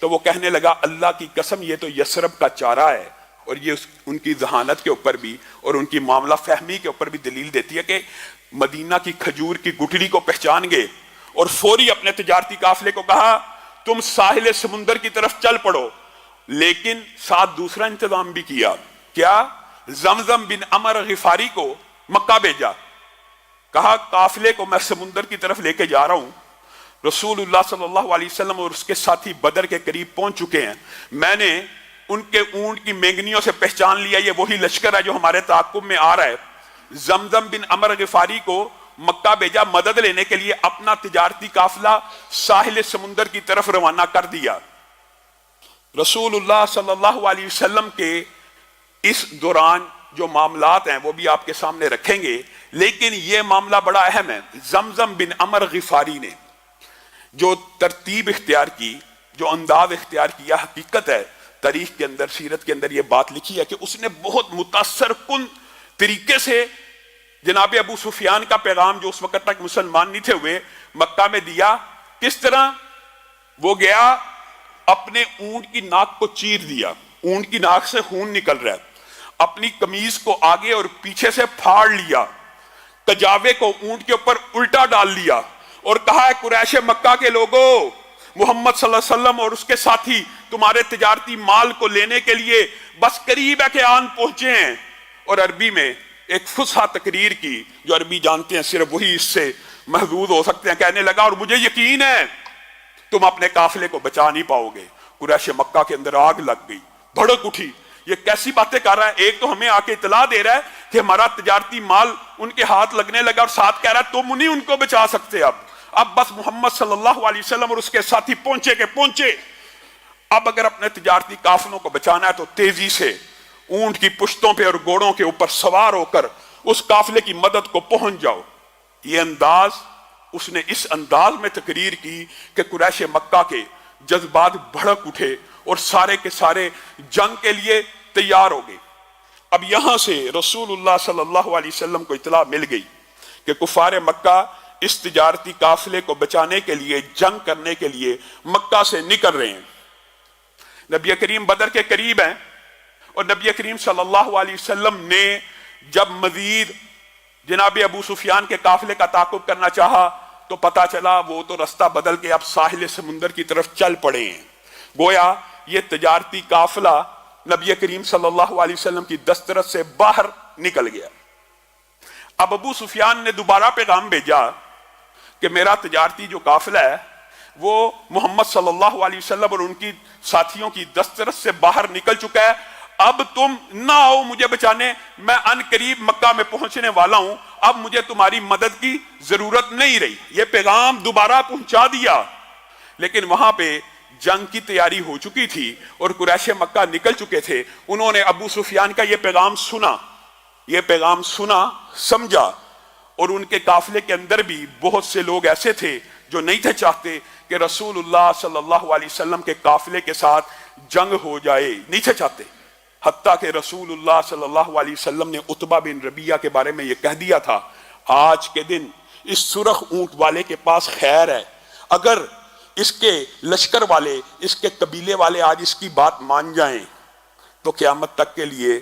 تو وہ کہنے لگا اللہ کی قسم یہ تو یثرب کا چارہ ہے، اور یہ ان کی ذہانت کے اوپر بھی اور ان کی معاملہ فہمی کے اوپر بھی دلیل دیتی ہے کہ مدینہ کی کھجور کی گٹھلی کو پہچان گئے اور فوری اپنے تجارتی قافلے کو کہا تم ساحل سمندر کی طرف چل پڑو، لیکن ساتھ دوسرا انتظام بھی کیا، کیا؟ زمزم بن عمر غفاری کو مکہ بھیجا، کہا قافلے کو میں سمندر کی طرف لے کے جا رہا ہوں، رسول اللہ صلی اللہ علیہ وسلم اور اس کے ساتھی بدر کے قریب پہنچ چکے ہیں، میں نے ان کے اونٹ کی مینگنیوں سے پہچان لیا یہ وہی لشکر ہے جو ہمارے تعاقب میں آ رہا ہے۔ زمزم بن عمر غفاری کو مکہ بھیجا مدد لینے کے لیے، اپنا تجارتی قافلہ ساحل سمندر کی طرف روانہ کر دیا۔ رسول اللہ صلی اللہ علیہ وسلم کے اس دوران جو معاملات ہیں وہ بھی آپ کے سامنے رکھیں گے، لیکن یہ معاملہ بڑا اہم ہے۔ زمزم بن عمر غفاری نے جو ترتیب اختیار کی، جو انداز اختیار کیا، حقیقت ہے تاریخ کے اندر، سیرت کے اندر یہ بات لکھی ہے کہ اس نے بہت متاثر کن طریقے سے جناب ابو سفیان کا پیغام جو اس وقت تک مسلمان نہیں تھے ہوئے مکہ میں دیا۔ کس طرح؟ وہ گیا اپنے اونٹ کی ناک کو چیر دیا، اونٹ کی ناک سے خون نکل رہا ہے، اپنی قمیض کو آگے اور پیچھے سے پھاڑ لیا، کجاوے کو اونٹ کے اوپر الٹا ڈال لیا اور کہا ہے قریش مکہ کے لوگوں، محمد صلی اللہ علیہ وسلم اور اس کے ساتھی تمہارے تجارتی مال کو لینے کے لیے بس قریب ہے کہ آن پہنچے ہیں۔ اور عربی میں ایک فصحا تقریر کی، جو عربی جانتے ہیں صرف وہی اس سے محدود ہو سکتے ہیں، کہنے لگا اور مجھے یقین ہے تم اپنے قافلے کو بچا نہیں پاؤ گے۔ قریش مکہ کے اندر آگ لگ گئی، بھڑک اٹھی، یہ کیسی باتیں کر رہا ہے؟ ایک تو ہمیں آ کے اطلاع دے رہا ہے کہ ہمارا تجارتی مال ان کے ہاتھ لگنے لگا، اور ساتھ کہہ رہا ہے تم انہیں ان کو بچا سکتے۔ اب بس محمد صلی اللہ علیہ وسلم اور اس کے ساتھی پہنچے کہ پہنچے، اب اگر اپنے تجارتی قافلوں کو بچانا ہے تو تیزی سے اونٹ کی پشتوں پہ اور گھوڑوں کے اوپر سوار ہو کر اس قافلے کی مدد کو پہنچ جاؤ۔ یہ انداز اس نے اس انداز میں تقریر کی کہ قریش مکہ کے جذبات بھڑک اٹھے اور سارے کے سارے جنگ کے لیے تیار ہو گئے۔ اب یہاں سے رسول اللہ صلی اللہ علیہ وسلم کو اطلاع مل گئی کہ کفار مکہ اس تجارتی قافلے کو بچانے کے لیے، جنگ کرنے کے لیے مکہ سے نکل رہے ہیں۔ نبی کریم بدر کے قریب ہیں، اور نبی کریم صلی اللہ علیہ وسلم نے جب مزید جناب ابو سفیان کے قافلے کا تعاقب کرنا چاہا تو پتا چلا وہ تو رستہ بدل کے اب ساحل سمندر کی طرف چل پڑے ہیں۔ گویا یہ تجارتی قافلہ نبی کریم صلی اللہ علیہ وسلم کی دسترس سے باہر نکل گیا۔ اب ابو سفیان نے دوبارہ پیغام بھیجا کہ میرا تجارتی جو قافلہ ہے وہ محمد صلی اللہ علیہ وسلم اور ان کی ساتھیوں کی دسترس سے باہر نکل چکا ہے، اب تم نہ آؤ مجھے بچانے، میں ان قریب مکہ میں پہنچنے والا ہوں، اب مجھے تمہاری مدد کی ضرورت نہیں رہی۔ یہ پیغام دوبارہ پہنچا دیا، لیکن وہاں پہ جنگ کی تیاری ہو چکی تھی اور قریش مکہ نکل چکے تھے۔ انہوں نے ابو سفیان کا یہ پیغام سنا، سمجھا، اور ان کے قافلے کے اندر بھی بہت سے لوگ ایسے تھے جو نہیں تھے چاہتے کہ رسول اللہ صلی اللہ علیہ وسلم کے قافلے کے ساتھ جنگ ہو جائے، نہیں تھے چاہتے، حتیٰ کہ رسول اللہ صلی اللہ علیہ وسلم نے عتبہ بن ربیعہ کے بارے میں یہ کہہ دیا تھا، آج کے دن اس سرخ اونٹ والے کے پاس خیر ہے، اگر اس کے لشکر والے، اس کے قبیلے والے آج اس کی بات مان جائیں تو قیامت تک کے لیے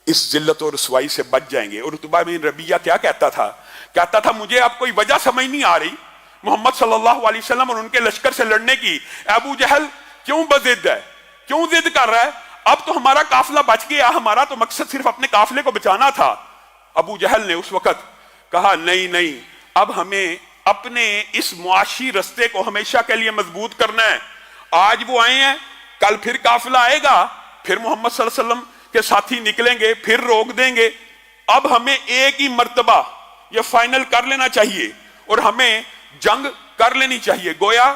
اس ذلت اور رسوائی سے بچ جائیں گے۔ اور عتبہ بن ربیعہ کیا کہتا تھا مجھے اب کوئی وجہ سمجھ نہیں آ رہی محمد صلی اللہ علیہ وسلم اور ان کے لشکر سے لڑنے کی، ابو جہل کیوں بضد ہے، کیوں ضد کر رہا ہے؟ اب تو ہمارا قافلہ بچ گیا، ہمارا تو مقصد صرف اپنے قافلے کو بچانا تھا۔ ابو جہل نے اس وقت کہا نہیں، اب ہمیں اپنے اس معاشی رستے کو ہمیشہ کے لیے مضبوط کرنا ہے۔ آج وہ آئے ہیں، کل پھر قافلہ آئے گا، پھر محمد صلی اللہ علیہ وسلم کے ساتھی نکلیں گے، پھر روک دیں گے۔ اب ہمیں ایک ہی مرتبہ یہ فائنل کر لینا چاہیے اور ہمیں جنگ کر لینی چاہیے۔ گویا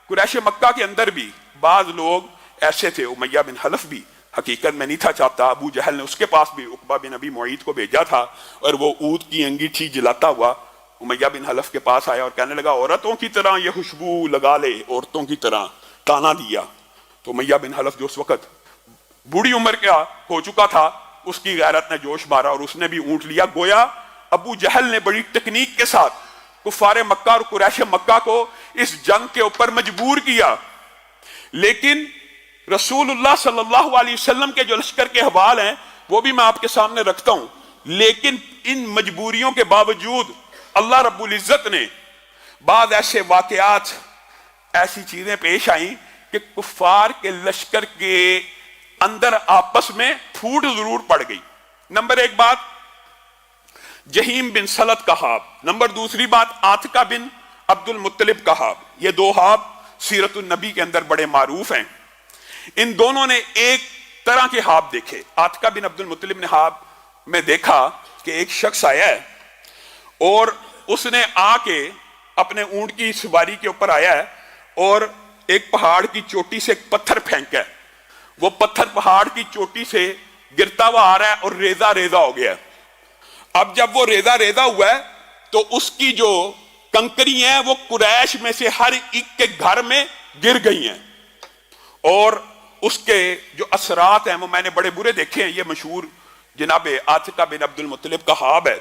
قریش مکہ کے اندر بھی بعض لوگ ایسے تھے، امیہ بن حلف بھی حقیقت میں نہیں تھا چاہتا، ابو جہل نے اس کے پاس بھی عقبہ بن ابی معیط کو بھیجا تھا، اور وہ اونٹ کی انگیٹھی جلاتا ہوا امیہ بن حلف کے پاس آیا اور کہنے لگا عورتوں کی طرح یہ خوشبو لگا لے، عورتوں کی طرح تانا دیا۔ تو امیہ بن حلف جو اس وقت بوڑھی عمر کا ہو چکا تھا، اس کی غیرت نے جوش مارا اور اس نے بھی اونٹ لیا۔ گویا ابو جہل نے بڑی ٹیکنیک کے ساتھ کفار مکہ اور قریش مکہ کو اس جنگ کے اوپر مجبور کیا، لیکن رسول اللہ صلی اللہ علیہ وسلم کے جو لشکر کے حوال ہیں وہ بھی میں آپ کے سامنے رکھتا ہوں. لیکن ان مجبوریوں کے باوجود اللہ رب العزت نے بعض ایسے واقعات، ایسی چیزیں پیش آئیں کہ کفار کے لشکر کے اندر آپس میں پھوٹ ضرور پڑ گئی. نمبر ایک بات جہیم بن سلط کا ہاب، نمبر دوسری بات عاتکہ بن عبد المطلب کا ہاب. یہ دو ہاب سیرت النبی کے اندر بڑے معروف ہیں. ان دونوں نے ایک طرح کے ہاب دیکھے. عاتکہ بن عبد المطلب نے ہاب میں دیکھا کہ ایک شخص آیا ہے اور اس نے آ کے اپنے اونٹ کی سواری کے اوپر آیا ہے اور ایک پہاڑ کی چوٹی سے ایک پتھر پھینکا ہے. وہ پتھر پہاڑ کی چوٹی سے گرتا ہوا آ رہا ہے اور ریزہ ریزہ ہو گیا ہے. اب جب وہ ریزہ ریزہ ہوا ہے تو اس کی جو کنکری ہیں وہ قریش میں سے ہر ایک کے گھر میں گر گئی ہیں اور اس کے جو اثرات ہیں وہ میں نے بڑے برے دیکھے ہیں. یہ مشہور جناب عاتکہ بن عبد المطلب کا خواب ہے.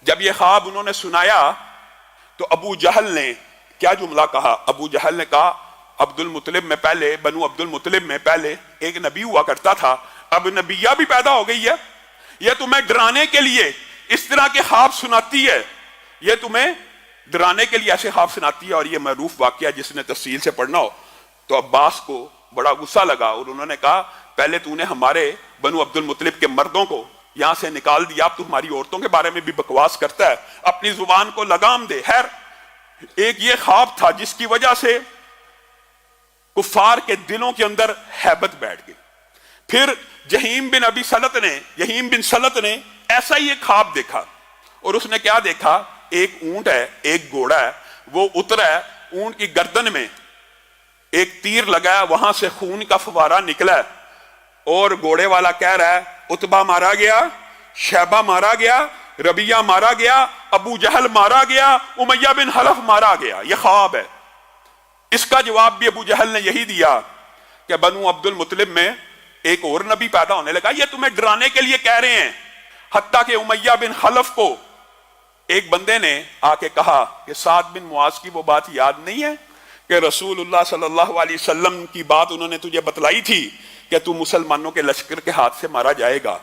جب یہ خواب انہوں نے سنایا تو ابو جہل نے کیا جملہ کہا؟ ابو جہل نے کہا عبد المطلب میں پہلے، بنو عبد المطلب میں پہلے ایک نبی ہوا کرتا تھا، اب نبیہ بھی پیدا ہو گئی ہے. یہ تمہیں ڈرانے کے لیے اس طرح کے خواب سناتی ہے، یہ تمہیں ڈرانے کے لیے ایسے خواب سناتی ہے. اور یہ معروف واقعہ جس نے تفصیل سے پڑھنا ہو تو عباس کو بڑا غصہ لگا اور انہوں نے کہا پہلے تو نے ہمارے بنو عبد المطلب کے مردوں کو یہاں سے نکال دیا، اب تو ہماری عورتوں کے بارے میں بھی بکواس کرتا ہے، اپنی زبان کو لگام دے. خیر ایک یہ خواب تھا جس کی وجہ سے کفار کے دلوں کے اندر ہیبت بیٹھ گئی. پھر جہیم بن سلط نے ایسا ہی ایک خواب دیکھا اور اس نے کیا دیکھا؟ ایک اونٹ ہے، ایک گھوڑا ہے، وہ اترا ہے، اونٹ کی گردن میں ایک تیر لگا ہے، وہاں سے خون کا فوارہ نکلا ہے اور گھوڑے والا کہہ رہا ہے عتبہ مارا گیا، شیبہ مارا گیا، ربیہ مارا گیا، ابو جہل مارا گیا، امیہ بن حلف مارا گیا. یہ خواب ہے. اس کا جواب بھی ابو جہل نے یہی دیا کہ بنو عبد المطلب میں ایک اور نبی پیدا ہونے لگا، یہ تمہیں ڈرانے کے لیے کہہ رہے ہیں. حتیٰ کہ امیہ بن خلف کو ایک بندے نے آ کے کہا کہ سعد بن معاذ کی وہ بات یاد نہیں ہے کہ رسول اللہ صلی اللہ علیہ وسلم کی بات انہوں نے تجھے بتلائی تھی کہ تو مسلمانوں کے لشکر کے ہاتھ سے مارا جائے گا.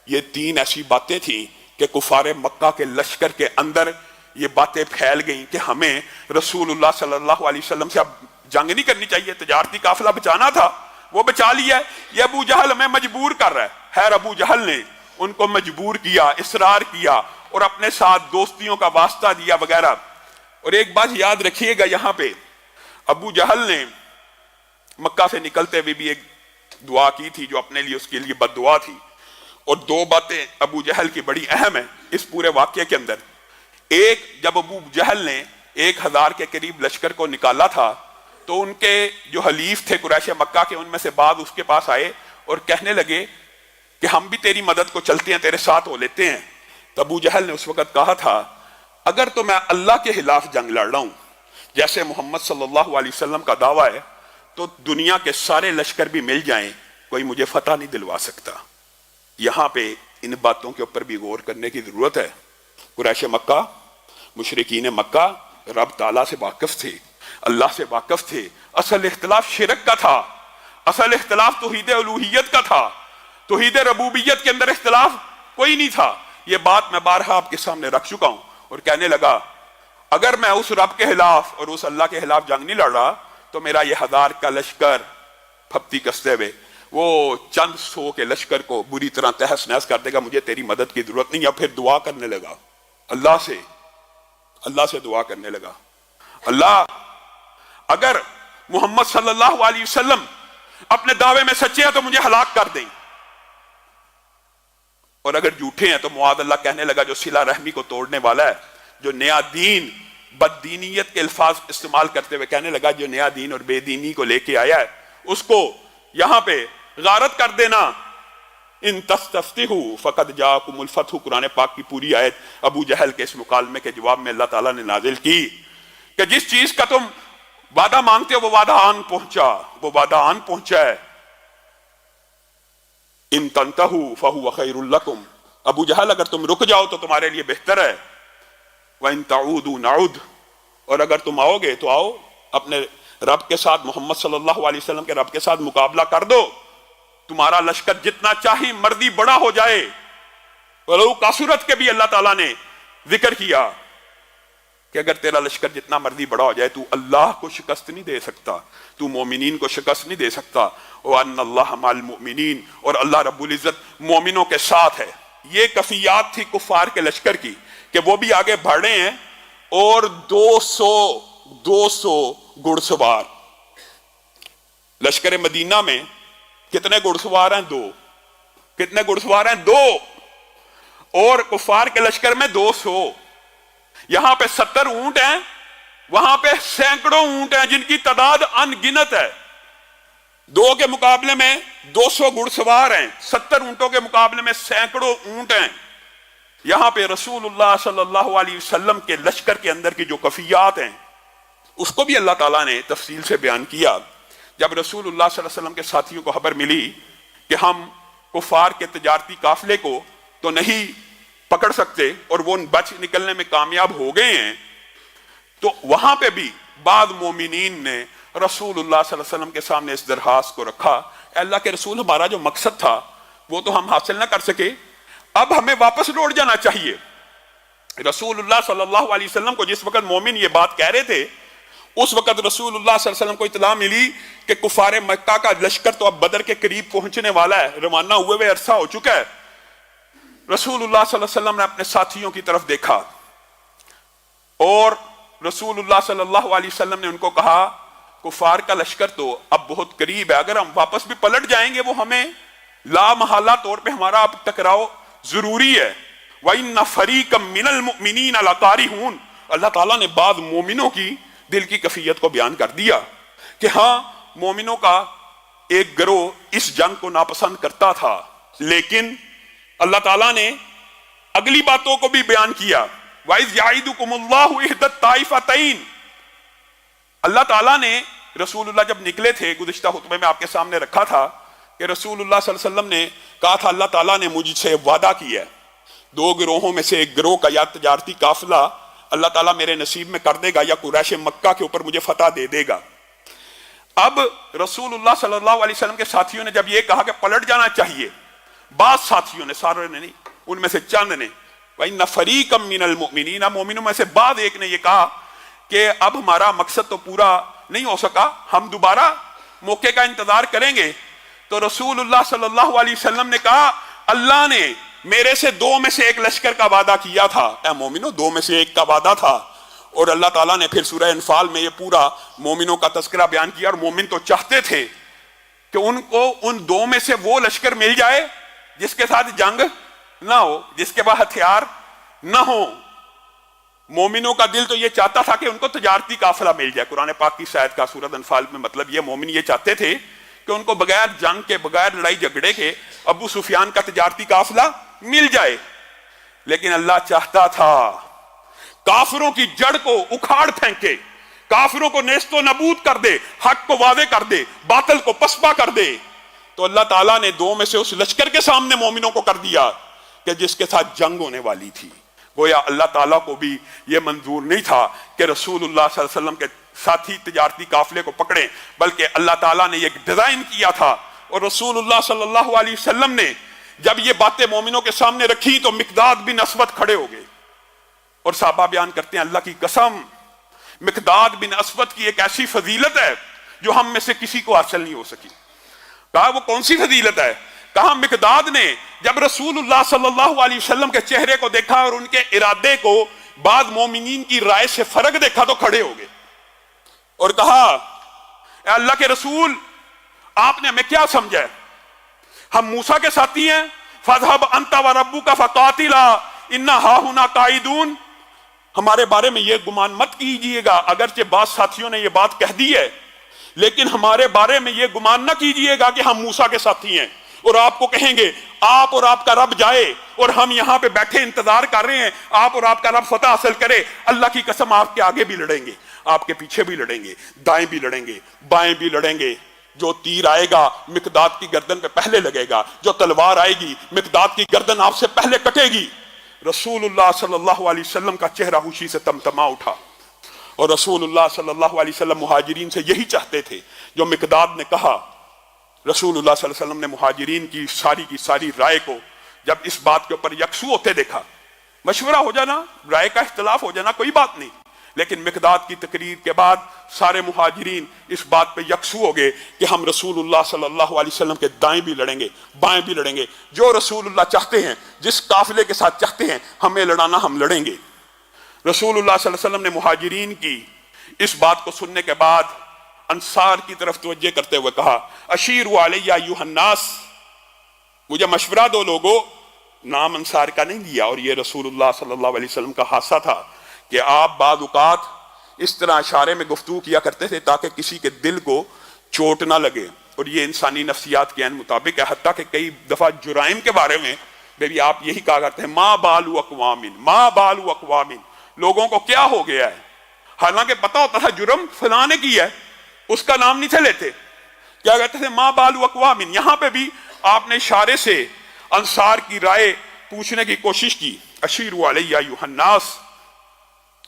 یہ تین ایسی باتیں تھیں کہ کفار مکہ کے لشکر کے اندر یہ باتیں پھیل گئیں کہ ہمیں رسول اللہ صلی اللہ علیہ وسلم سے اب جنگ نہیں کرنی چاہیے، تجارتی قافلہ بچانا تھا وہ بچا لیا. یہ ابو جہل ہمیں مجبور کر رہا ہے. خیر ابو جہل نے ان کو مجبور کیا، اصرار کیا اور اپنے ساتھ دوستیوں کا واسطہ دیا وغیرہ. اور ایک بات یاد رکھیے گا یہاں پہ، ابو جہل نے مکہ سے نکلتے ہوئے بھی ایک دعا کی تھی جو اپنے لیے اس کے لیے بد دعا تھی. اور دو باتیں ابو جہل کی بڑی اہم ہیں اس پورے واقعے کے اندر. ایک، جب ابو جہل نے 1000 کے قریب لشکر کو نکالا تھا تو ان کے جو حلیف تھے قریش مکہ کے، ان میں سے بعض اس کے پاس آئے اور کہنے لگے کہ ہم بھی تیری مدد کو چلتے ہیں، تیرے ساتھ ہو لیتے ہیں. تو ابو جہل نے اس وقت کہا تھا اگر تو میں اللہ کے خلاف جنگ لڑ رہا ہوں جیسے محمد صلی اللہ علیہ وسلم کا دعویٰ ہے تو دنیا کے سارے لشکر بھی مل جائیں، کوئی مجھے فتح نہیں دلوا سکتا. یہاں پہ ان باتوں کے اوپر بھی غور کرنے کی ضرورت ہے. قریش مکہ، مشرکین مکہ رب تعالیٰ سے واقف تھے، اللہ سے واقف تھے. اصل اختلاف شرک کا تھا، اصل اختلاف توحید الوہیت کا تھا، توحید ربوبیت کے اندر اختلاف کوئی نہیں تھا. یہ بات میں بارہا آپ کے سامنے رکھ چکا ہوں اور کہنے لگا اگر میں اس رب کے خلاف اور اس اللہ کے خلاف جنگ نہیں لڑ رہا تو میرا یہ 1000 کا لشکر پھپتی کستے ہوئے وہ چند 100 کے لشکر کو بری طرح تہس نہس کر دے گا، مجھے تیری مدد کی ضرورت نہیں. اب پھر دعا کرنے لگا اللہ سے دعا کرنے لگا، اللہ اگر محمد صلی اللہ علیہ وسلم اپنے دعوے میں سچے ہیں تو مجھے ہلاک کر دیں، اور اگر جھوٹے ہیں تو معاذ اللہ کہنے لگا جو صلہ رحمی کو توڑنے والا ہے، جو نیا دین، بددینیت کے الفاظ استعمال کرتے ہوئے کہنے لگا جو نیا دین اور بے دینی کو لے کے آیا ہے اس کو یہاں پہ غارت کر دینا. ان تستفتحوا فقد جاءکم الفتح، قرآن پاک کی پوری آیت ابو جہل کے اس مکالمے کے جواب میں اللہ تعالیٰ نے نازل کی کہ جس چیز کا تم وعدہ مانگتے ہو وہ وعدہ آن پہنچا ہے. ان تنتہوا فہو خیر لکم، ابو جہل اگر تم رک جاؤ تو تمہارے لیے بہتر ہے. وَإِن تَعُودُوا نَعُودْ، اور اگر تم آؤ گے تو آؤ، اپنے رب کے ساتھ، محمد صلی اللہ علیہ وسلم کے رب کے ساتھ مقابلہ کر دو، تمہارا لشکر جتنا چاہی مردی بڑا ہو جائے۔ ولو کثرت کے بھی اللہ تعالیٰ نے ذکر کیا کہ اگر تیرا لشکر جتنا مرضی بڑا ہو جائے تو اللہ کو شکست نہیں دے سکتا، تو مومنین کو شکست نہیں دے سکتا۔ وَأَنَّ اللَّهَ مَعَ الْمُؤْمِنِينَ، اور اللہ رب العزت مومنوں کے ساتھ ہے۔ یہ کفیات تھی کفار کے لشکر کی کہ وہ بھی آگے بڑھ رہے ہیں، اور 200 گھڑ سوار۔ لشکر مدینہ میں کتنے گھڑ سوار ہیں؟ 2۔ کتنے گھڑ سوار ہیں؟ 2۔ اور کفار کے لشکر میں 200۔ یہاں پہ 70 اونٹ ہیں، وہاں پہ سینکڑوں اونٹ ہیں جن کی تعداد ان گنت ہے۔ 2 کے مقابلے میں 200 گھڑ سوار ہیں، 70 اونٹوں کے مقابلے میں سینکڑوں اونٹ ہیں۔ یہاں پہ رسول اللہ صلی اللہ علیہ وسلم کے لشکر کے اندر کی جو کفیات ہیں اس کو بھی اللہ تعالیٰ نے تفصیل سے بیان کیا۔ جب رسول اللہ صلی اللہ علیہ وسلم کے ساتھیوں کو خبر ملی کہ ہم کفار کے تجارتی قافلے کو تو نہیں پکڑ سکتے اور وہ بچ نکلنے میں کامیاب ہو گئے ہیں، تو وہاں پہ بھی بعض مومنین نے رسول اللہ صلی اللہ علیہ وسلم کے سامنے اس درخواست کو رکھا، اے اللہ کے رسول، ہمارا جو مقصد تھا وہ تو ہم حاصل نہ کر سکے، اب ہمیں واپس لوٹ جانا چاہیے۔ رسول اللہ صلی اللہ علیہ وسلم کو جس وقت مومن یہ بات کہہ رہے تھے، اس وقت رسول اللہ صلی اللہ علیہ وسلم کو اطلاع ملی کہ کفار مکہ کا لشکر تو اب بدر کے قریب پہنچنے والا ہے، روانہ ہوئے عرصہ ہو چکا ہے۔ رسول اللہ صلی اللہ علیہ وسلم نے اپنے ساتھیوں کی طرف دیکھا اور رسول اللہ صلی اللہ علیہ وسلم نے ان کو کہا، کفار کا لشکر تو اب بہت قریب ہے، اگر ہم واپس بھی پلٹ جائیں گے وہ ہمیں لا محالہ طور پہ ہمارا اب ٹکراؤ ضروری ہے۔ وَإِنَّ فَرِيقًا مِّنَ الْمُؤْمِنِينَ لَكَارِهُونَ، اللہ تعالیٰ نے بعض مومنوں کی دل کی کیفیت کو بیان کر دیا کہ ہاں مومنوں کا ایک گروہ اس جنگ کو ناپسند کرتا تھا، لیکن اللہ تعالیٰ نے اگلی باتوں کو بھی بیان کیا۔ وَإِذْ يَعِدُكُمُ اللَّهُ إِحْدَى الطَّائِفَتَيْنِ، اللہ تعالیٰ نے رسول اللہ جب نکلے تھے، گزشتہ خطبے میں آپ کے سامنے رکھا تھا کہ رسول اللہ صلی اللہ علیہ وسلم نے کہا تھا اللہ تعالیٰ نے مجھ سے وعدہ کیا ہے 2 گروہوں میں سے ایک گروہ کا یا تجارتی قافلہ اللہ تعالیٰ میرے نصیب میں کر دے گا یا قریش مکہ کے اوپر مجھے فتح دے دے گا۔ اب رسول اللہ صلی اللہ علیہ وسلم کے ساتھیوں نے جب یہ کہا کہ پلٹ جانا چاہیے، بعض ساتھیوں نے، سارے نے نہیں، ان میں سے چند نے، وَإِنَّ فَرِيقًا مِّنَ الْمُؤْمِنِينَ، مومنوں میں سے بعض ایک نے یہ کہا کہ اب ہمارا مقصد تو پورا نہیں ہو سکا، ہم دوبارہ موقع کا انتظار کریں گے۔ تو رسول اللہ صلی اللہ علیہ وسلم نے کہا اللہ نے میرے سے 2 میں سے ایک لشکر کا وعدہ کیا تھا، اے مومنوں 2 میں سے ایک کا وعدہ تھا۔ اور اللہ تعالیٰ نے پھر سورہ انفال میں یہ پورا مومنوں کا تذکرہ بیان کیا، اور مومن تو چاہتے تھے کہ ان کو ان 2 میں سے وہ لشکر مل جائے جس کے ساتھ جنگ نہ ہو، جس کے بعد ہتھیار نہ ہو۔ مومنوں کا دل تو یہ چاہتا تھا کہ ان کو تجارتی قافلہ مل جائے۔ قرآن پاک کی آیت کا سورۃ انفال میں مطلب یہ مومن یہ چاہتے تھے کہ ان کو بغیر جنگ کے، بغیر لڑائی جھگڑے کے ابو سفیان کا تجارتی قافلہ مل جائے، لیکن اللہ چاہتا تھا کافروں کی جڑ کو اکھاڑ پھینکے، کافروں کو نیست و نبود کر دے، حق کو واضح کر دے، باطل کو پسپا کر دے۔ تو اللہ تعالیٰ نے 2 میں سے اس لشکر کے سامنے مومنوں کو کر دیا کہ جس کے ساتھ جنگ ہونے والی تھی۔ گویا اللہ تعالیٰ کو بھی یہ منظور نہیں تھا کہ رسول اللہ صلی اللہ علیہ وسلم کے ساتھی تجارتی قافلے کو پکڑیں، بلکہ اللہ تعالیٰ نے یہ ڈیزائن کیا تھا۔ اور رسول اللہ صلی اللہ علیہ وسلم نے جب یہ باتیں مومنوں کے سامنے رکھی تو مقداد بن اسود کھڑے ہو گئے، اور صحابہ بیان کرتے ہیں اللہ کی قسم مقداد بن اسود کی ایک ایسی فضیلت ہے جو ہم میں سے کسی کو حاصل نہیں ہو سکی۔ کہا وہ کون سی فضیلت ہے؟ کہا مقداد نے جب رسول اللہ صلی اللہ علیہ وسلم کے چہرے کو دیکھا اور ان کے ارادے کو بعض مومنین کی رائے سے فرق دیکھا تو کھڑے ہو گئے اور کہا اے اللہ کے رسول، آپ نے ہمیں کیا سمجھا ہے؟ ہم موسیٰ کے ساتھی ہیں، فَاذْهَبْ أَنْتَ وَرَبُّكَ فَقَاتِلَا إِنَّا هَاهُنَا قَاعِدُونَ، ہمارے بارے میں یہ گمان مت کیجئے گا، اگرچہ بعض ساتھیوں نے یہ بات کہہ دی ہے لیکن ہمارے بارے میں یہ گمان نہ کیجئے گا کہ ہم موسیٰ کے ساتھی ہیں اور آپ کو کہیں گے آپ اور آپ کا رب جائے اور ہم یہاں پہ بیٹھے انتظار کر رہے ہیں، آپ اور آپ کا رب فتح حاصل کرے۔ اللہ کی قسم آپ کے آگے بھی لڑیں گے، آپ کے پیچھے بھی لڑیں گے، دائیں بھی لڑیں گے، بائیں بھی لڑیں گے۔ جو تیر آئے گا مقداد کی گردن پہ پہلے لگے گا، جو تلوار آئے گی مقداد کی گردن آپ سے پہلے کٹے گی۔ رسول اللہ صلی اللہ علیہ وسلم کا چہرہ خوشی سے تمتما اٹھا اور رسول اللہ صلی اللہ علیہ وسلم مہاجرین سے یہی چاہتے تھے جو مقداد نے کہا۔ رسول اللہ صلی اللہ علیہ وسلم نے مہاجرین کی ساری رائے کو جب اس بات کے اوپر یکسو ہوتے دیکھا، مشورہ ہو جانا، رائے کا اختلاف ہو جانا کوئی بات نہیں، لیکن مقداد کی تقریر کے بعد سارے مہاجرین اس بات پہ یکسو ہو گئے کہ ہم رسول اللہ صلی اللہ علیہ وسلم کے دائیں بھی لڑیں گے بائیں بھی لڑیں گے، جو رسول اللہ چاہتے ہیں، جس قافلے کے ساتھ چاہتے ہیں ہمیں لڑانا ہم لڑیں گے۔ رسول اللہ صلی اللہ علیہ وسلم نے مہاجرین کی اس بات کو سننے کے بعد انصار کی طرف توجہ کرتے ہوئے کہا، اشیروا علیہ ایھا الناس، مجھے مشورہ دو لوگو۔ نام انصار کا نہیں لیا، اور یہ رسول اللہ صلی اللہ علیہ وسلم کا خاصہ تھا کہ آپ بعض اوقات اس طرح اشارے میں گفتگو کیا کرتے تھے تاکہ کسی کے دل کو چوٹ نہ لگے، اور یہ انسانی نفسیات کے عین مطابق ہے۔ حتیٰ کہ کئی دفعہ جرائم کے بارے میں بھی آپ یہی کہا کرتے ہیں، ما بالو اقوام، ما بالو اقوام، لوگوں کو کیا ہو گیا ہے، حالانکہ پتہ ہوتا تھا جرم فلاں نے کی ہے، اس کا نام نہیں تھے لیتے، کیا کہتے تھے، ما بالو اقوام۔ یہاں پہ بھی آپ نے اشارے سے انصار کی رائے پوچھنے کی کوشش کی۔ اشیروا علیہ ایھا الناس،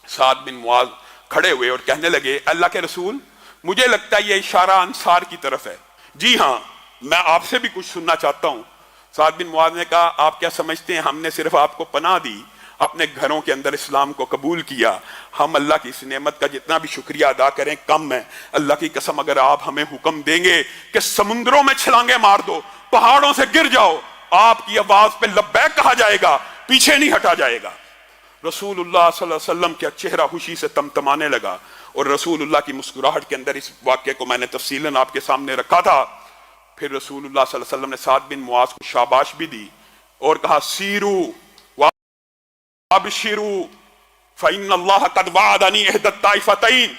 سعد بن معاذ کھڑے ہوئے اور کہنے لگے، اللہ کے رسول مجھے لگتا ہے یہ اشارہ انصار کی طرف ہے، جی ہاں میں آپ سے بھی کچھ سننا چاہتا ہوں۔ سعد بن معاذ نے کہا، آپ کیا سمجھتے ہیں ہم نے صرف آپ کو پناہ دی، اپنے گھروں کے اندر اسلام کو قبول کیا، ہم اللہ کی اس نعمت کا جتنا بھی شکریہ ادا کریں کم ہے۔ اللہ کی قسم اگر آپ ہمیں حکم دیں گے کہ سمندروں میں چھلانگیں مار دو، پہاڑوں سے گر جاؤ، آپ کی آواز پہ لبیک کہا جائے گا، پیچھے نہیں ہٹا جائے گا۔ رسول اللہ صلی اللہ علیہ وسلم کا چہرہ خوشی سے تمتمانے لگا، اور رسول اللہ کی مسکراہٹ کے اندر اس واقعے کو میں نے تفصیلاً آپ کے سامنے رکھا تھا۔ پھر رسول اللہ صلی اللہ علیہ وسلم نے سعد بن معاذ کو شاباش بھی دی اور کہا، سیرو وابشروا فإن اللہ قد وعدنی احدى الطائفتین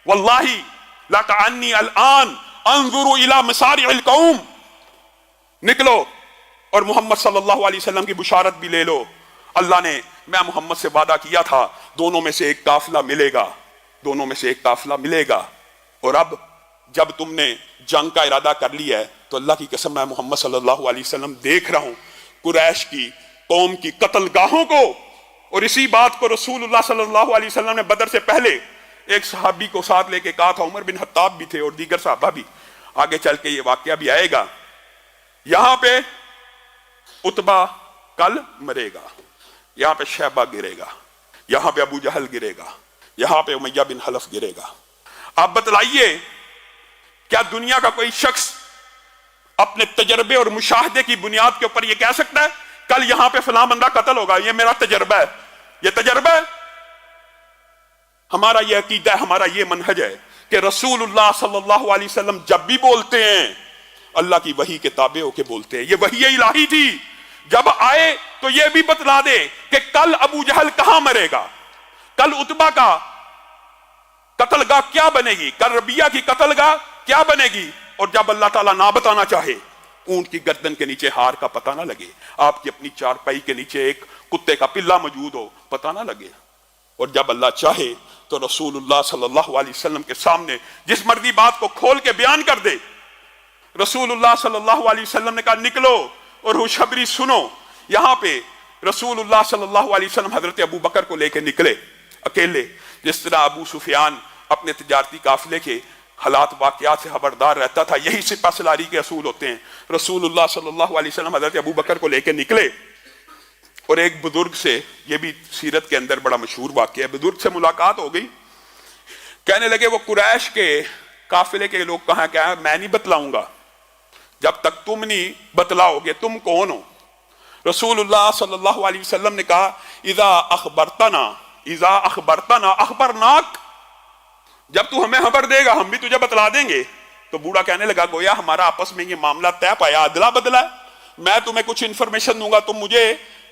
واللہ لکأنی الآن انظر الی مصارع القوم، نکلو اور محمد صلی اللہ علیہ وسلم کی بشارت بھی لے لو، اللہ نے میں محمد سے وعدہ کیا تھا دونوں میں سے ایک قافلہ ملے گا، دونوں میں سے ایک قافلہ ملے گا، اور اب جب تم نے جنگ کا ارادہ کر لیا ہے تو اللہ کی قسم میں محمد صلی اللہ علیہ وسلم دیکھ رہا ہوں قریش کی قوم کی قتل گاہوں کو۔ اور اسی بات کو رسول اللہ صلی اللہ علیہ وسلم نے بدر سے پہلے ایک صحابی کو ساتھ لے کے کہا تھا، عمر بن خطاب بھی تھے اور دیگر صحابہ بھی، آگے چل کے یہ واقعہ بھی آئے گا۔ یہاں پہ عتبہ کل مرے گا، یہاں پہ شیبہ گرے گا، یہاں پہ ابو جہل گرے گا، یہاں پہ امیہ بن خلف گرے گا۔ آپ بتلائیے کیا دنیا کا کوئی شخص اپنے تجربے اور مشاہدے کی بنیاد کے اوپر یہ کہہ سکتا ہے کل یہاں پہ فلاں بندہ قتل ہوگا، یہ میرا تجربہ ہے، یہ تجربہ ہے؟ ہمارا یہ عقیدہ ہے، ہمارا یہ منہج ہے کہ رسول اللہ صلی اللہ علیہ وسلم جب بھی بولتے ہیں اللہ کی وحی کے تابع ہو کے بولتے ہیں۔ یہ وحی الہی تھی، جب آئے تو یہ بھی بتلا دے کہ کل ابو جہل کہاں مرے گا، کل عتبہ کا قتل گاہ کیا بنے گی، کل ربیہ کی قتل گاہ کیا بنے گی، اور جب اللہ تعالیٰ نہ بتانا چاہے اونٹ کی گردن کے نیچے ہار کا پتہ نہ لگے، آپ کی اپنی چارپائی کے نیچے ایک کتے کا پلہ موجود ہو پتہ نہ لگے، اور جب اللہ چاہے تو رسول اللہ صلی اللہ علیہ وسلم کے سامنے جس مرضی بات کو کھول کے بیان کر دے۔ رسول اللہ صلی اللہ علیہ وسلم نے کہا نکلو اور خوشخبری سنو۔ یہاں پہ رسول اللہ صلی اللہ علیہ وسلم حضرت ابو بکر کو لے کے نکلے اکیلے، جس طرح ابو سفیان اپنے تجارتی قافلے کے حالات واقعات سے خبردار رہتا تھا، یہی سپہ سالاری کے اصول ہوتے ہیں۔ رسول اللہ صلی اللہ علیہ وسلم حضرت ابو بکر کو لے کے نکلے، اور ایک بزرگ سے، یہ بھی سیرت کے اندر بڑا مشہور واقعہ ہے، بزرگ سے ملاقات ہو گئی، کہنے لگے وہ قریش کے قافلے کے لوگ کہاں کیا ہے میں نہیں بتلاؤں گا جب تک تم نہیں بتلاؤ گے تم کون ہو۔ رسول اللہ صلی اللہ علیہ وسلم نے کہا اذا اخبرتنا اخبرناک، جب تو ہمیں خبر دے گا ہم بھی تجھے بتلا دیں گے۔ تو بوڑھا کہنے لگا گویا ہمارا آپس میں یہ معاملہ طے پایا، ادلا بدلا ہے، میں تمہیں کچھ انفارمیشن دوں گا تم مجھے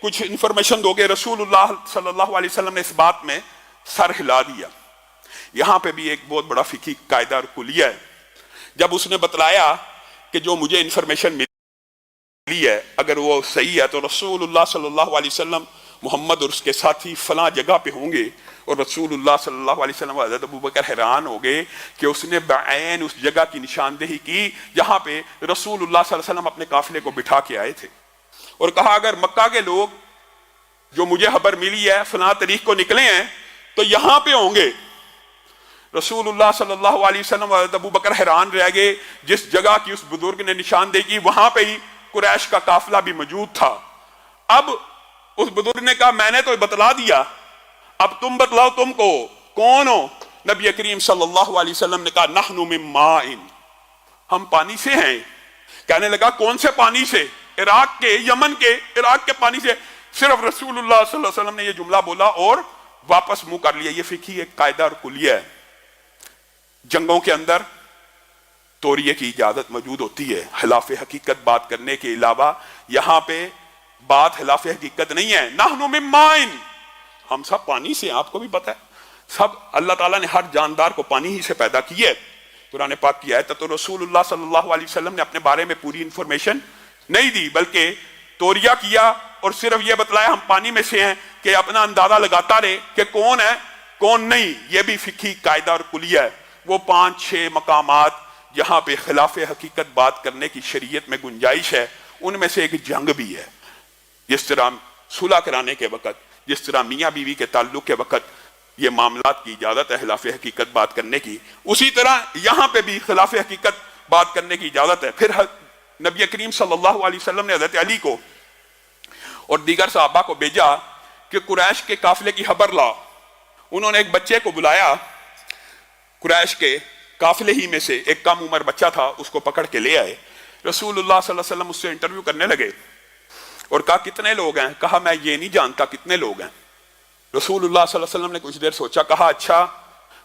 کچھ انفارمیشن دو گے۔ رسول اللہ صلی اللہ علیہ وسلم نے اس بات میں سر ہلا دیا۔ یہاں پہ بھی ایک بہت بڑا فقہی قاعدہ اور کلیہ ہے، جب اس نے بتلایا کہ جو مجھے انفارمیشن ملی ہے اگر وہ صحیح ہے تو رسول اللہ صلی اللہ علیہ وسلم محمد اور اس کے ساتھی فلاں جگہ پہ ہوں گے، اور رسول اللہ صلی اللہ علیہ وسلم حضرت ابو بکر حیران ہو گئے کہ اس نے بعین اس جگہ کی نشاندہی کی جہاں پہ رسول اللہ صلی اللہ علیہ وسلم اپنے قافلے کو بٹھا کے آئے تھے، اور کہا اگر مکہ کے لوگ جو مجھے خبر ملی ہے فلاں تاریخ کو نکلے ہیں تو یہاں پہ ہوں گے، رسول اللہ صلی اللہ علیہ وسلم اور ابو بکر حیران رہ گئے، جس جگہ کی اس بزرگ نے نشاندہی کی وہاں پہ ہی قریش کا قافلہ بھی موجود تھا۔ اب اس بزرگ نے کہا میں نے تو بتلا دیا، اب تم بتلاؤ تم کو کون ہو؟ نبی کریم صلی اللہ علیہ وسلم نے کہا نحن من ماء، ہم پانی سے ہیں۔ کہنے لگا کون سے پانی سے؟ عراق کے، یمن کے، عراق کے پانی سے۔ صرف رسول اللہ صلی اللہ علیہ وسلم نے یہ جملہ بولا اور واپس منہ کر لیا۔ یہ فقہی ایک قاعدہ اور کلیہ ہے، جنگوں کے اندر توریے کی اجازت موجود ہوتی ہے، خلاف حقیقت بات کرنے کے علاوہ۔ یہاں پہ بات خلاف حقیقت نہیں ہے۔ نحن من ماء، ہم سب پانی سے، آپ کو بھی پتہ ہے سب، اللہ تعالیٰ نے ہر جاندار کو پانی ہی سے پیدا کی ہے۔ قرآن پاک کی آیت ہے، تو رسول اللہ صلی اللہ علیہ وسلم نے اپنے بارے میں پوری انفارمیشن نہیں دی، بلکہ توریا کیا اور صرف یہ بتلایا ہم پانی میں سے ہیں، کہ اپنا اندازہ لگاتا رہے کہ کون ہے کون نہیں۔ یہ بھی فقہی قاعدہ اور کلیہ ہے۔ وہ 5-6 مقامات جہاں پہ خلاف حقیقت بات کرنے کی شریعت میں گنجائش ہے، ان میں سے ایک جنگ بھی ہے۔ جس طرح صلح کرانے کے وقت، جس طرح میاں بیوی کے تعلق کے وقت یہ معاملات کی اجازت ہے خلاف حقیقت بات کرنے کی، اسی طرح یہاں پہ بھی خلاف حقیقت بات کرنے کی اجازت ہے۔ پھر نبی کریم صلی اللہ علیہ وسلم نے حضرت علی کو اور دیگر صحابہ کو بھیجا کہ قریش کے قافلے کی خبر لا۔ انہوں نے ایک بچے کو بلایا، قریش کے قافلے ہی میں سے ایک کم عمر بچہ تھا، اس کو پکڑ کے لے آئے۔ رسول اللہ صلی اللہ علیہ وسلم اس سے انٹرویو کرنے لگے اور کہا کتنے لوگ ہیں؟ کہا میں یہ نہیں جانتا کتنے لوگ ہیں۔ رسول اللہ صلی اللہ علیہ وسلم نے کچھ دیر سوچا، کہا اچھا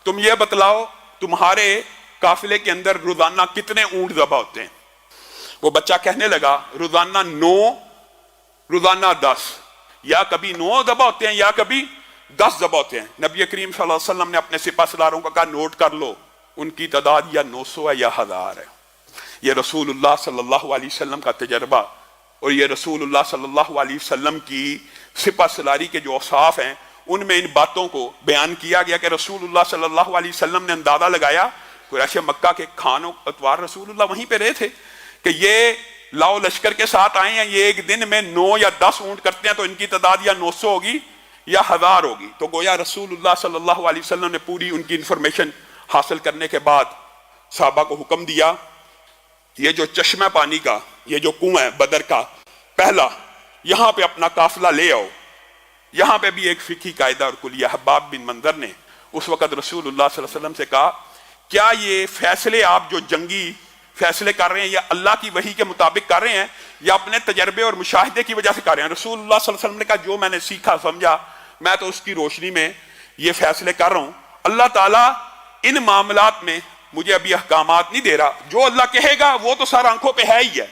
تم یہ بتلاؤ تمہارے قافلے کے اندر روزانہ کتنے اونٹ ذبح ہوتے ہیں؟ وہ بچہ کہنے لگا روزانہ 9، روزانہ 10، یا کبھی 9 ذبح ہوتے ہیں یا کبھی 10 ذبح ہوتے ہیں۔ نبی کریم صلی اللہ علیہ وسلم نے اپنے سپہ سالاروں کو کہا نوٹ کر لو، ان کی تعداد یا 900 ہے یا 1000 ہے۔ یہ رسول اللہ صلی اللہ علیہ وسلم کا تجربہ اور یہ رسول اللہ صلی اللہ علیہ وسلم کی سپہ سالاری کے جو اوصاف ہیں ان میں ان باتوں کو بیان کیا گیا کہ رسول اللہ صلی اللہ علیہ وسلم نے اندازہ لگایا، قریش مکہ کے خان و اتوار رسول اللہ وہیں پہ رہے تھے، کہ یہ لاؤ لشکر کے ساتھ آئے ہیں، یہ ایک دن میں 9 یا 10 اونٹ کرتے ہیں، تو ان کی تعداد یا 900 ہوگی یا 1000 ہوگی۔ تو گویا رسول اللہ صلی اللہ علیہ وسلم نے پوری ان کی انفارمیشن حاصل کرنے کے بعد صحابہ کو حکم دیا، یہ جو چشمہ پانی کا، یہ جو کنواں ہے بدر کا پہلا، یہاں پہ اپنا قافلہ لے آؤ۔ یہاں پہ بھی ایک فقہی قاعدہ اور کلیہ، حباب بن منظر نے اس وقت رسول اللہ صلی اللہ علیہ وسلم سے کہا کیا یہ فیصلے آپ جو جنگی فیصلے کر رہے ہیں یا اللہ کی وحی کے مطابق کر رہے ہیں یا اپنے تجربے اور مشاہدے کی وجہ سے کر رہے ہیں؟ رسول اللہ صلی اللہ علیہ وسلم نے کہا جو میں نے سیکھا سمجھا میں تو اس کی روشنی میں یہ فیصلے کر رہا ہوں۔ اللہ تعالیٰ ان معاملات میں مجھے ابھی احکامات نہیں دے رہا، جو اللہ کہے گا وہ تو سارا آنکھوں پہ ہے ہی ہے۔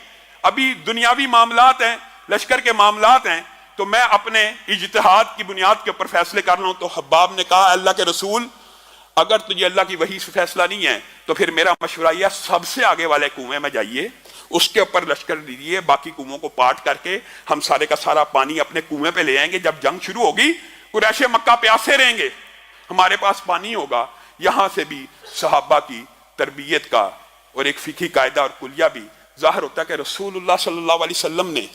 ابھی دنیاوی معاملات ہیں، لشکر کے معاملات ہیں، تو میں اپنے اجتہاد کی بنیاد کے اوپر فیصلے کر رہا ہوں۔ تو حباب نے کہا اللہ کے رسول اگر تجھے اللہ کی وحی سے فیصلہ نہیں ہے تو پھر میرا مشورہ یہ سب سے آگے والے کنویں میں جائیے، اس کے اوپر لشکر دیجیے، باقی کنووں کو پاٹ کر کے ہم سارے کا سارا پانی اپنے کنویں پہ لے آئیں گے۔ جب جنگ شروع ہوگی قریش مکہ پیاسے رہیں گے، ہمارے پاس پانی ہوگا۔ یہاں سے بھی صحابہ کی تربیت کا اور ایک فقہی قاعدہ اور کلیہ بھی ظاہر ہوتا ہے کہ رسول اللہ صلی اللہ علیہ وسلم نے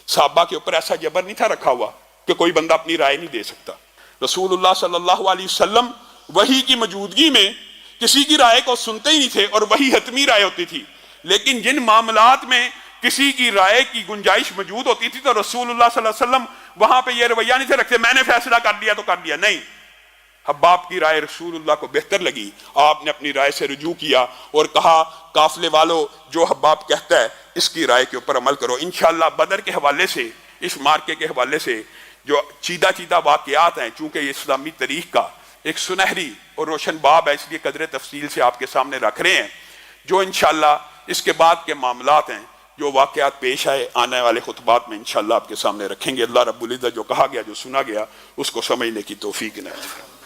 صحابہ کے اوپر ایسا جبر نہیں تھا رکھا ہوا کہ کوئی بندہ اپنی رائے نہیں دے سکتا۔ رسول اللہ صلی اللہ علیہ وسلم وحی کی موجودگی میں کسی کی رائے کو سنتے ہی نہیں تھے، اور وہی حتمی رائے ہوتی تھی۔ لیکن جن معاملات میں کسی کی رائے کی گنجائش موجود ہوتی تھی تو رسول اللہ صلی اللہ علیہ وسلم وہاں پہ یہ رویہ نہیں تھے رکھتے میں نے فیصلہ کر دیا تو کر دیا، نہیں۔ حباب کی رائے رسول اللہ کو بہتر لگی، آپ نے اپنی رائے سے رجوع کیا اور کہا قافلے والوں جو حباب کہتا ہے اس کی رائے کے اوپر عمل کرو۔ انشاءاللہ بدر کے حوالے سے، اس مارکے کے حوالے سے جو چیدہ چیدہ واقعات ہیں، چونکہ یہ اسلامی تاریخ کا ایک سنہری اور روشن باب ہے، اس لیے قدر تفصیل سے آپ کے سامنے رکھ رہے ہیں۔ جو انشاءاللہ اس کے بعد کے معاملات ہیں، جو واقعات پیش آئے، آنے والے خطبات میں انشاءاللہ آپ کے سامنے رکھیں گے۔ اللہ رب العزت جو کہا گیا، جو سنا گیا، اس کو سمجھنے کی توفیق عنایت فرمائے۔